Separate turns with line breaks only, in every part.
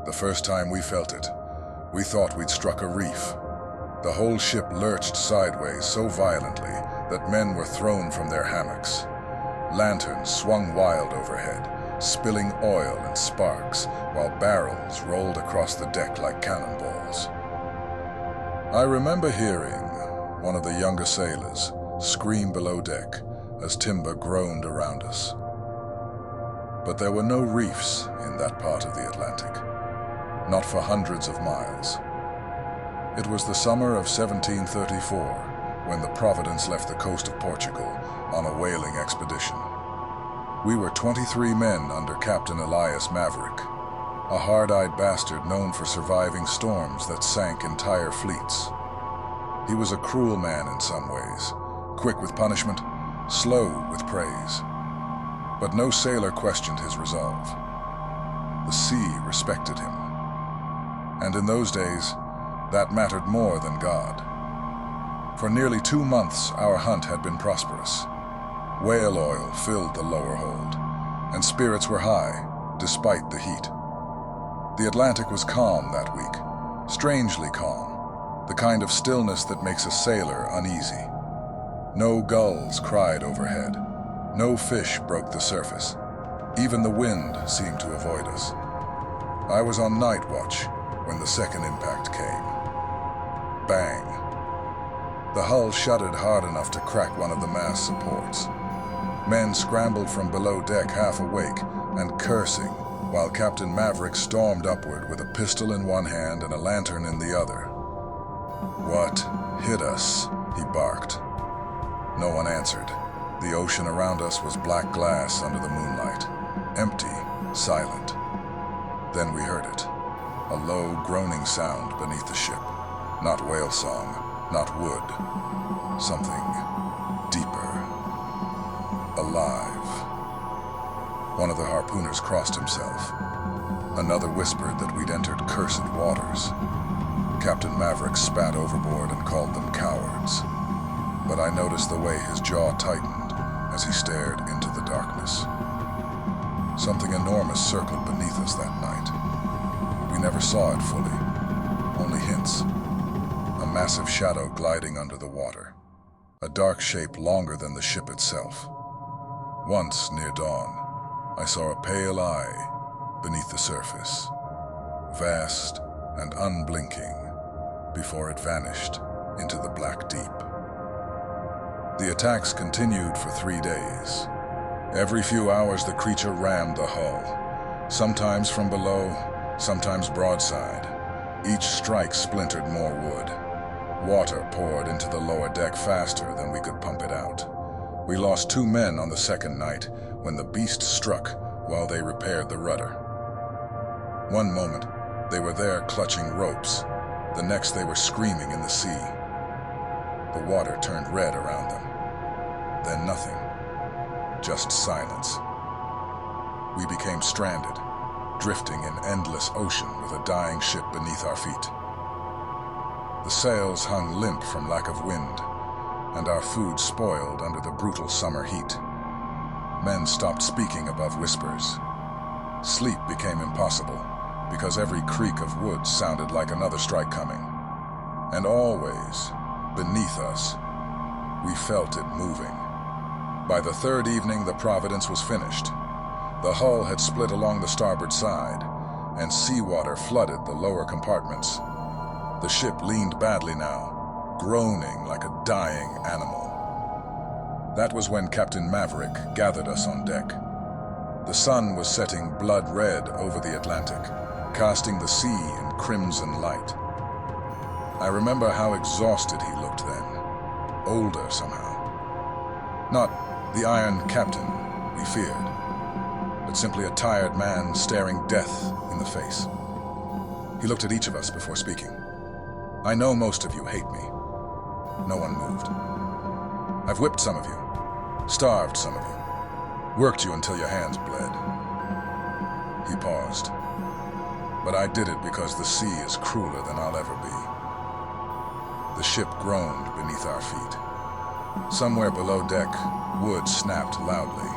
The first time we felt it, we thought we'd struck a reef. The whole ship lurched sideways so violently that men were thrown from their hammocks. Lanterns swung wild overhead, spilling oil and sparks, while barrels rolled across the deck like cannonballs. I remember hearing one of the younger sailors scream below deck as timber groaned around us. But there were no reefs in that part of the Atlantic, not for hundreds of miles. It was the summer of 1734 when the Providence left the coast of Portugal on a whaling expedition. We were 23 men under Captain Elias Maverick, a hard-eyed bastard known for surviving storms that sank entire fleets. He was a cruel man in some ways, quick with punishment, slow with praise. But no sailor questioned his resolve. The sea respected him. And in those days, that mattered more than God. For nearly 2 months, our hunt had been prosperous. Whale oil filled the lower hold, and spirits were high, despite the heat. The Atlantic was calm that week, strangely calm, the kind of stillness that makes a sailor uneasy. No gulls cried overhead. No fish broke the surface. Even the wind seemed to avoid us. I was on night watch when the second impact came. Bang! The hull shuddered hard enough to crack one of the mast supports. Men scrambled from below deck half awake and cursing, while Captain Maverick stormed upward with a pistol in one hand and a lantern in the other. "What hit us?" he barked. No one answered. The ocean around us was black glass under the moonlight, empty, silent. Then we heard it, a low, groaning sound beneath the ship. Not whale song, not wood. Something deeper, alive. One of the harpooners crossed himself. Another whispered that we'd entered cursed waters. Captain Maverick spat overboard and called them cowards. But I noticed the way his jaw tightened as he stared into the darkness. Something enormous circled beneath us that night. We never saw it fully, only hints. A massive shadow gliding under the water, a dark shape longer than the ship itself. Once, near dawn, I saw a pale eye beneath the surface, vast and unblinking, before it vanished into the black deep. The attacks continued for 3 days. Every few hours the creature rammed the hull, sometimes from below, sometimes broadside. Each strike splintered more wood. Water poured into the lower deck faster than we could pump it out. We lost 2 men on the second night when the beast struck while they repaired the rudder. One moment, they were there clutching ropes. The next, they were screaming in the sea. The water turned red around them. Then nothing. Just silence. We became stranded, drifting in endless ocean with a dying ship beneath our feet. The sails hung limp from lack of wind, and our food spoiled under the brutal summer heat. Men stopped speaking above whispers. Sleep became impossible, because every creak of wood sounded like another strike coming. And always, beneath us, we felt it moving. By the 3rd evening, the Providence was finished. The hull had split along the starboard side, and seawater flooded the lower compartments. The ship leaned badly now, groaning like a dying animal. That was when Captain Maverick gathered us on deck. The sun was setting blood red over the Atlantic, casting the sea in crimson light. I remember how exhausted he looked then, older somehow. Not the Iron Captain we feared, but simply a tired man staring death in the face. He looked at each of us before speaking. "I know most of you hate me." No one moved. "I've whipped some of you, starved some of you, worked you until your hands bled." He paused. "But I did it because the sea is crueler than I'll ever be." The ship groaned beneath our feet. Somewhere below deck, wood snapped loudly.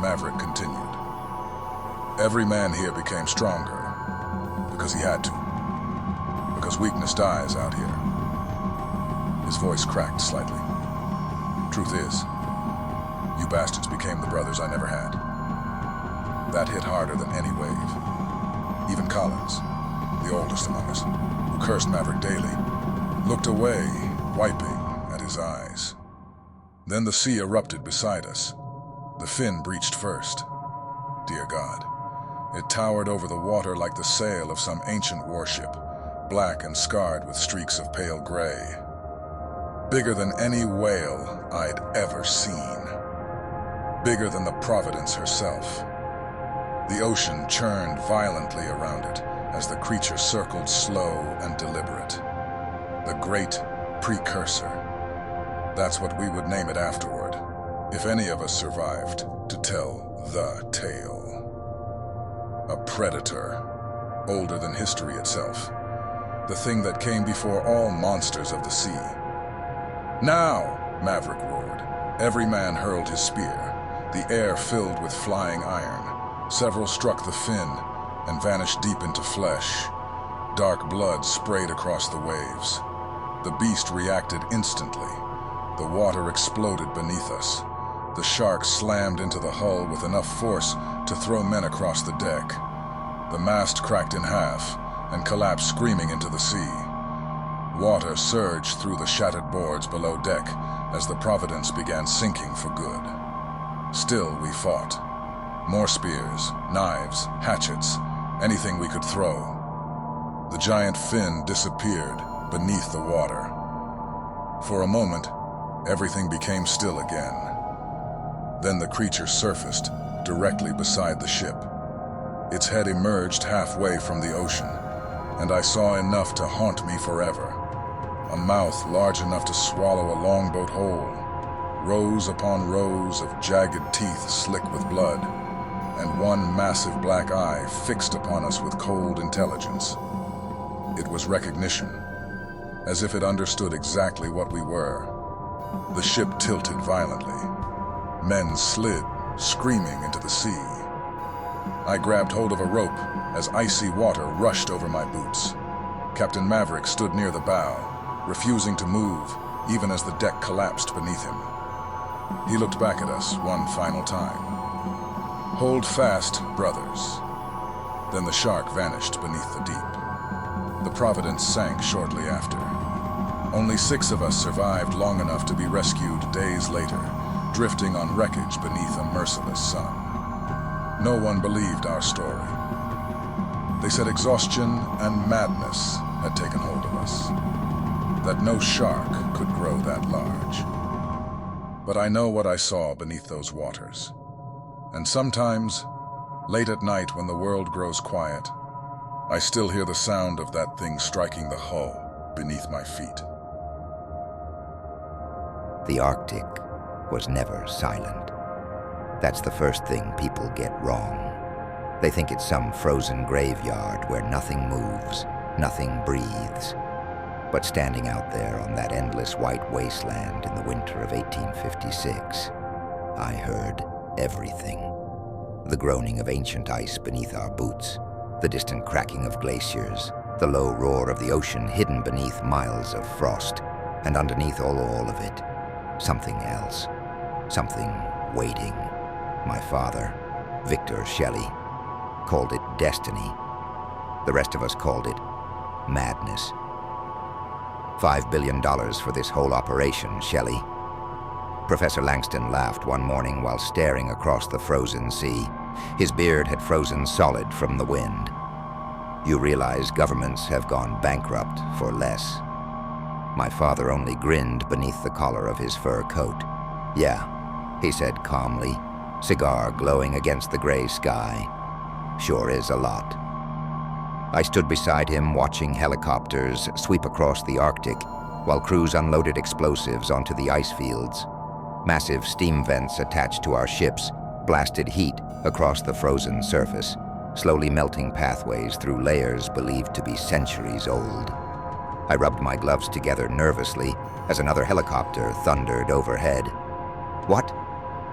Maverick continued. "Every man here became stronger. because he had to. Because weakness dies out here. His voice cracked slightly. Truth is, you bastards became the brothers I never had. That hit harder than any wave. Even Collins, the oldest among us, who cursed Maverick daily, looked away, wiping at his eyes. Then the sea erupted beside us. The fin breached first. Dear God, it towered over the water like the sail of some ancient warship, black and scarred with streaks of pale gray. Bigger than any whale I'd ever seen. Bigger than the Providence herself. The ocean churned violently around it as the creature circled slow and deliberate. The Great Precursor. That's what we would name it afterward, if any of us survived to tell the tale. A predator, older than history itself. The thing that came before all monsters of the sea. Now, Maverick roared. Every man hurled his spear, the air filled with flying iron. Several struck the fin and vanished deep into flesh. Dark blood sprayed across the waves. The beast reacted instantly. The water exploded beneath us. The shark slammed into the hull with enough force to throw men across the deck. The mast cracked in half and collapsed screaming into the sea. Water surged through the shattered boards below deck as the Providence began sinking for good. Still we fought. More spears, knives, hatchets, anything we could throw. The giant fin disappeared beneath the water. For a moment, everything became still again. Then the creature surfaced directly beside the ship. Its head emerged halfway from the ocean, and I saw enough to haunt me forever. A mouth large enough to swallow a longboat whole, rows upon rows of jagged teeth slick with blood, and one massive black eye fixed upon us with cold intelligence. It was recognition, as if it understood exactly what we were. The ship tilted violently. Men slid, screaming, into the sea. I grabbed hold of a rope as icy water rushed over my boots. Captain Maverick stood near the bow, refusing to move, even as the deck collapsed beneath him. He looked back at us one final time. Hold fast, brothers. Then the shark vanished beneath the deep. The Providence sank shortly after. Only 6 of us survived long enough to be rescued days later, drifting on wreckage beneath a merciless sun. No one believed our story. They said exhaustion and madness had taken hold of us, that no shark could grow that large. But I know what I saw beneath those waters. And sometimes, late at night when the world grows quiet, I still hear the sound of that thing striking the hull beneath my feet.
The Arctic was never silent. That's the first thing people get wrong. They think it's some frozen graveyard where nothing moves, nothing breathes. But standing out there on that endless white wasteland in the winter of 1856, I heard everything. The groaning of ancient ice beneath our boots, the distant cracking of glaciers, the low roar of the ocean hidden beneath miles of frost, and underneath all of it, something else, something waiting. My father, Victor Shelley, called it destiny. The rest of us called it madness. $5 billion for this whole operation, Shelley. Professor Langston laughed one morning while staring across the frozen sea. His beard had frozen solid from the wind. You realize governments have gone bankrupt for less. My father only grinned beneath the collar of his fur coat. Yeah, he said calmly, cigar glowing against the gray sky. Sure is a lot. I stood beside him watching helicopters sweep across the Arctic while crews unloaded explosives onto the ice fields. Massive steam vents attached to our ships blasted heat across the frozen surface, slowly melting pathways through layers believed to be centuries old. I rubbed my gloves together nervously as another helicopter thundered overhead. "What?"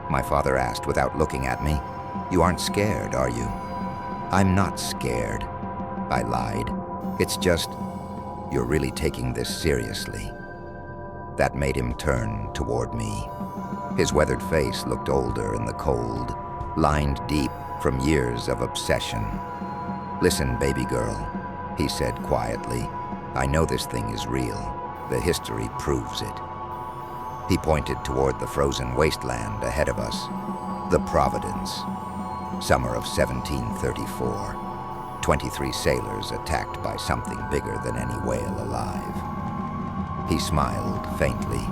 my father asked without looking at me. "You aren't scared, are you?" "I'm not scared." I lied. It's just, you're really taking this seriously. That made him turn toward me. His weathered face looked older in the cold, lined deep from years of obsession. Listen, baby girl, he said quietly. I know this thing is real. The history proves it. He pointed toward the frozen wasteland ahead of us. The Providence. Summer of 1734. 23 sailors attacked by something bigger than any whale alive. He smiled faintly.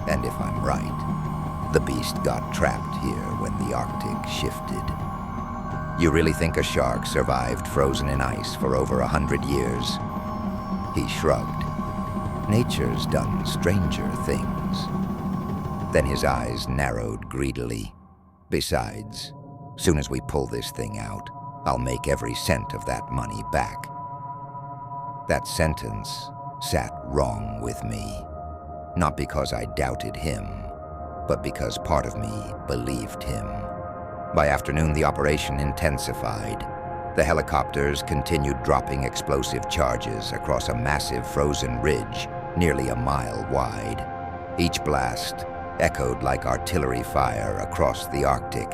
And if I'm right, the beast got trapped here when the Arctic shifted. You really think a shark survived frozen in ice for over 100 years? He shrugged. Nature's done stranger things. Then his eyes narrowed greedily. Besides, soon as we pull this thing out, I'll make every cent of that money back. That sentence sat wrong with me. Not because I doubted him, but because part of me believed him. By afternoon, the operation intensified. The helicopters continued dropping explosive charges across a massive frozen ridge nearly a mile wide. Each blast echoed like artillery fire across the Arctic.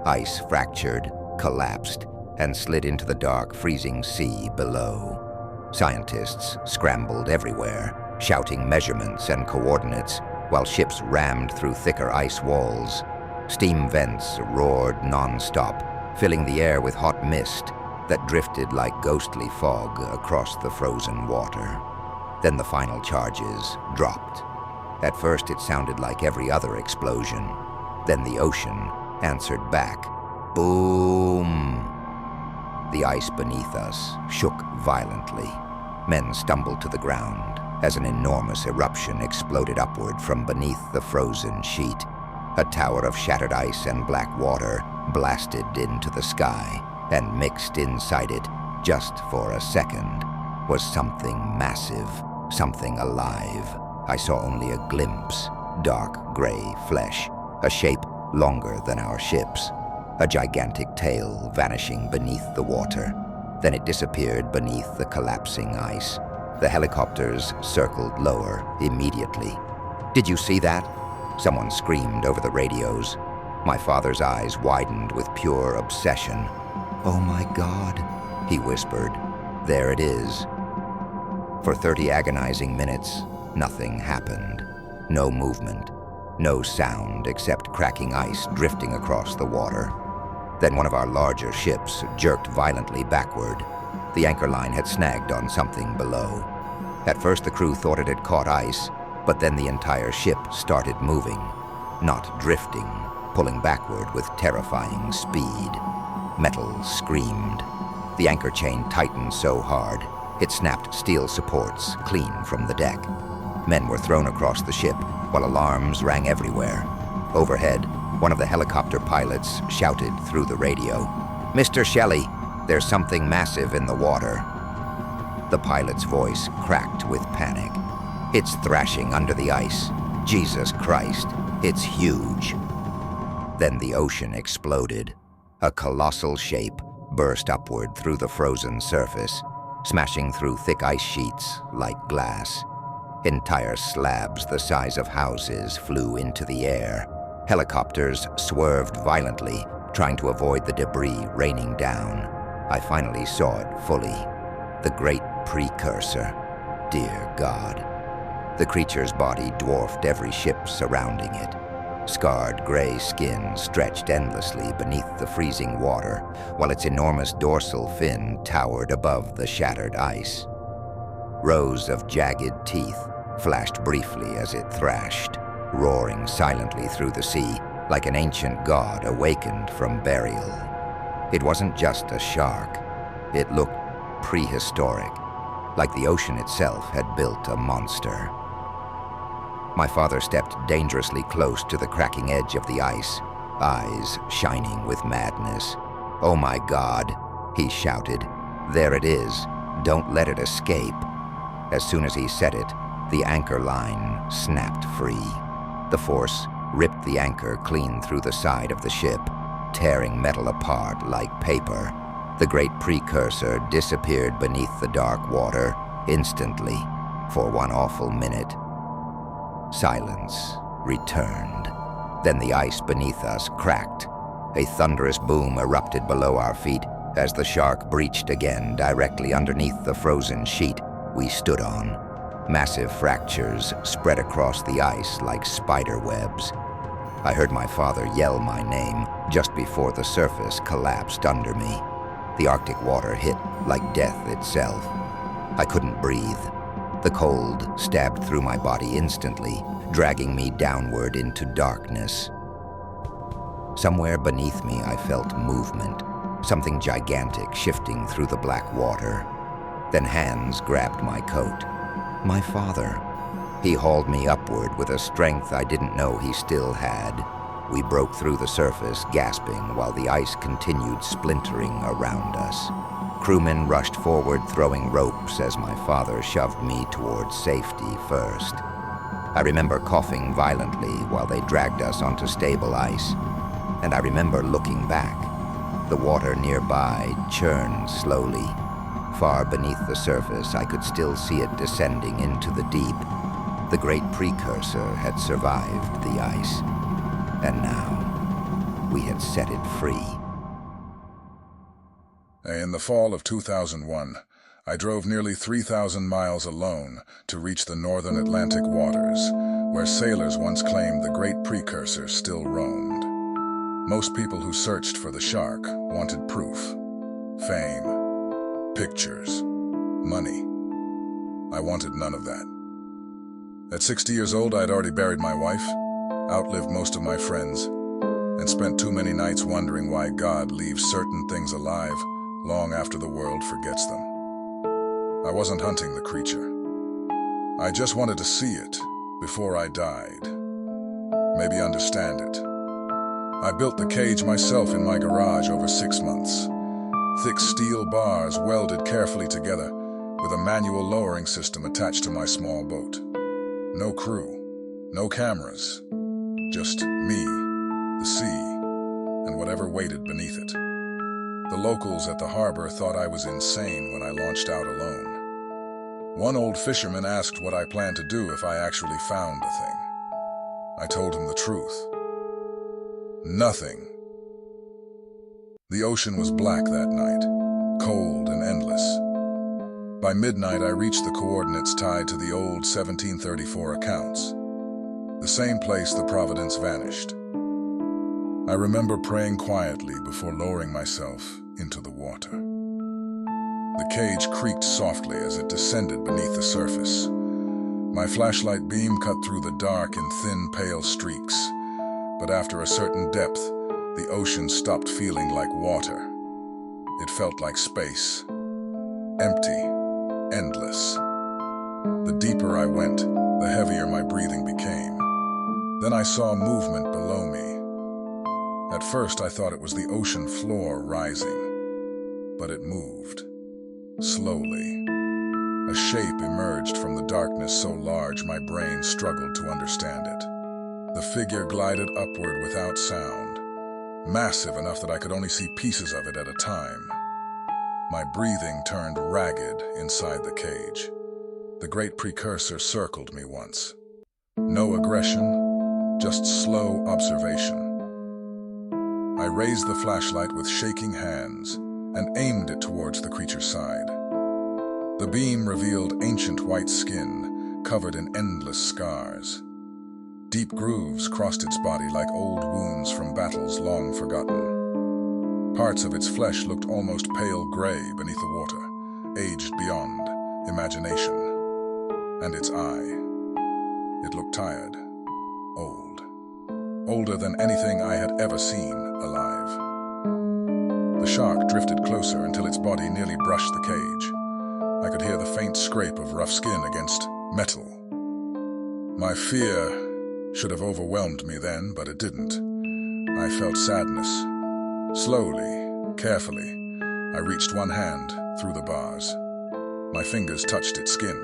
Ice fractured, collapsed, and slid into the dark, freezing sea below. Scientists scrambled everywhere, shouting measurements and coordinates, while ships rammed through thicker ice walls. Steam vents roared non-stop, filling the air with hot mist that drifted like ghostly fog across the frozen water. Then the final charges dropped. At first it sounded like every other explosion. Then the ocean answered back. Boom! The ice beneath us shook violently. Men stumbled to the ground as an enormous eruption exploded upward from beneath the frozen sheet. A tower of shattered ice and black water blasted into the sky, and mixed inside it, just for a second, was something massive, something alive. I saw only a glimpse, dark gray flesh, a shape longer than our ship's, a gigantic tail vanishing beneath the water. Then it disappeared beneath the collapsing ice. The helicopters circled lower immediately. Did you see that? Someone screamed over the radios. My father's eyes widened with pure obsession. Oh my God, he whispered. There it is. For 30 agonizing minutes, nothing happened. No movement, no sound except cracking ice drifting across the water. Then one of our larger ships jerked violently backward. The anchor line had snagged on something below. At first the crew thought it had caught ice, but then the entire ship started moving, not drifting, pulling backward with terrifying speed. Metal screamed. The anchor chain tightened so hard, it snapped steel supports clean from the deck. Men were thrown across the ship, while alarms rang everywhere. Overhead, one of the helicopter pilots shouted through the radio, "Mr. Shelley, there's something massive in the water." The pilot's voice cracked with panic. "It's thrashing under the ice. Jesus Christ, it's huge." Then the ocean exploded. A colossal shape burst upward through the frozen surface, smashing through thick ice sheets like glass. Entire slabs the size of houses flew into the air. Helicopters swerved violently, trying to avoid the debris raining down. I finally saw it fully. The great precursor. Dear God. The creature's body dwarfed every ship surrounding it. Scarred gray skin stretched endlessly beneath the freezing water, while its enormous dorsal fin towered above the shattered ice. Rows of jagged teeth flashed briefly as it thrashed, roaring silently through the sea like an ancient god awakened from burial. It wasn't just a shark. It looked prehistoric, like the ocean itself had built a monster. My father stepped dangerously close to the cracking edge of the ice, eyes shining with madness. "Oh my God," he shouted. "There it is. Don't let it escape." As soon as he said it, the anchor line snapped free. The force ripped the anchor clean through the side of the ship, tearing metal apart like paper. The great precursor disappeared beneath the dark water instantly for one awful minute. Silence returned. Then the ice beneath us cracked. A thunderous boom erupted below our feet as the shark breached again directly underneath the frozen sheet we stood on. Massive fractures spread across the ice like spider webs. I heard my father yell my name just before the surface collapsed under me. The Arctic water hit like death itself. I couldn't breathe. The cold stabbed through my body instantly, dragging me downward into darkness. Somewhere beneath me I felt movement, something gigantic shifting through the black water. Then hands grabbed my coat. My father. He hauled me upward with a strength I didn't know he still had. We broke through the surface, gasping, while the ice continued splintering around us. Crewmen rushed forward, throwing ropes as my father shoved me towards safety first. I remember coughing violently while they dragged us onto stable ice. And I remember looking back. The water nearby churned slowly. Far beneath the surface, I could still see it descending into the deep. The great precursor had survived the ice. And now, we had set it free.
In the fall of 2001, I drove nearly 3,000 miles alone to reach the northern Atlantic waters, where sailors once claimed the great precursor still roamed. Most people who searched for the shark wanted proof, fame, pictures, money. I wanted none of that. At 60 years old, I had already buried my wife, outlived most of my friends, and spent too many nights wondering why God leaves certain things alive long after the world forgets them. I wasn't hunting the creature. I just wanted to see it before I died. Maybe understand it. I built the cage myself in my garage over 6 months. Thick steel bars welded carefully together with a manual lowering system attached to my small boat. No crew, no cameras, just me, the sea, and whatever waited beneath it. The locals at the harbor thought I was insane when I launched out alone. One old fisherman asked what I planned to do if I actually found the thing. I told him the truth. Nothing. The ocean was black that night, cold and endless. By midnight, I reached the coordinates tied to the old 1734 accounts, the same place the Providence vanished. I remember praying quietly before lowering myself into the water. The cage creaked softly as it descended beneath the surface. My flashlight beam cut through the dark in thin, pale streaks, but after a certain depth, the ocean stopped feeling like water. It felt like space, empty, endless. The deeper I went, the heavier my breathing became. Then I saw movement below me. At first, I thought it was the ocean floor rising, but it moved, slowly. A shape emerged from the darkness so large my brain struggled to understand it. The figure glided upward without sound, massive enough that I could only see pieces of it at a time. My breathing turned ragged inside the cage. The great precursor circled me once. No aggression, just slow observation. I raised the flashlight with shaking hands and aimed it towards the creature's side. The beam revealed ancient white skin covered in endless scars. Deep grooves crossed its body like old wounds from battles long forgotten. Parts of its flesh looked almost pale gray beneath the water, aged beyond imagination. And its eye. It looked tired, old. Older than anything I had ever seen alive. The shark drifted closer until its body nearly brushed the cage. I could hear the faint scrape of rough skin against metal. My fear should have overwhelmed me then, but it didn't. I felt sadness. Slowly, carefully, I reached one hand through the bars. My fingers touched its skin.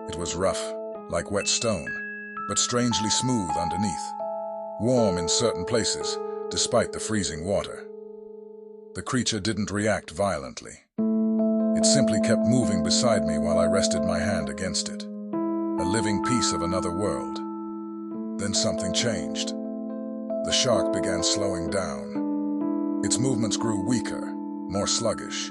It was rough, like wet stone, but strangely smooth underneath. Warm in certain places, despite the freezing water. The creature didn't react violently. It simply kept moving beside me while I rested my hand against it. A living piece of another world. Then something changed. The shark began slowing down. Its movements grew weaker, more sluggish.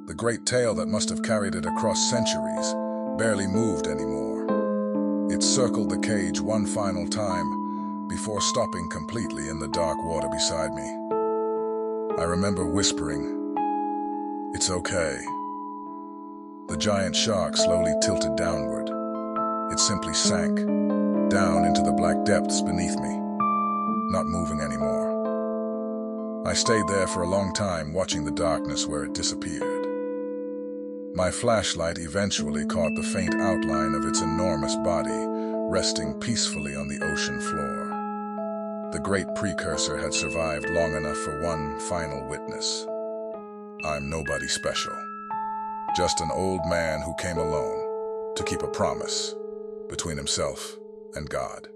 The great tail that must have carried it across centuries barely moved anymore. It circled the cage one final time before stopping completely in the dark water beside me. I remember whispering, "It's okay." The giant shark slowly tilted downward. It simply sank down into the black depths beneath me, not moving anymore. I stayed there for a long time, watching the darkness where it disappeared. My flashlight eventually caught the faint outline of its enormous body, resting peacefully on the ocean floor. The great precursor had survived long enough for one final witness. I'm nobody special. Just an old man who came alone to keep a promise between himself and God.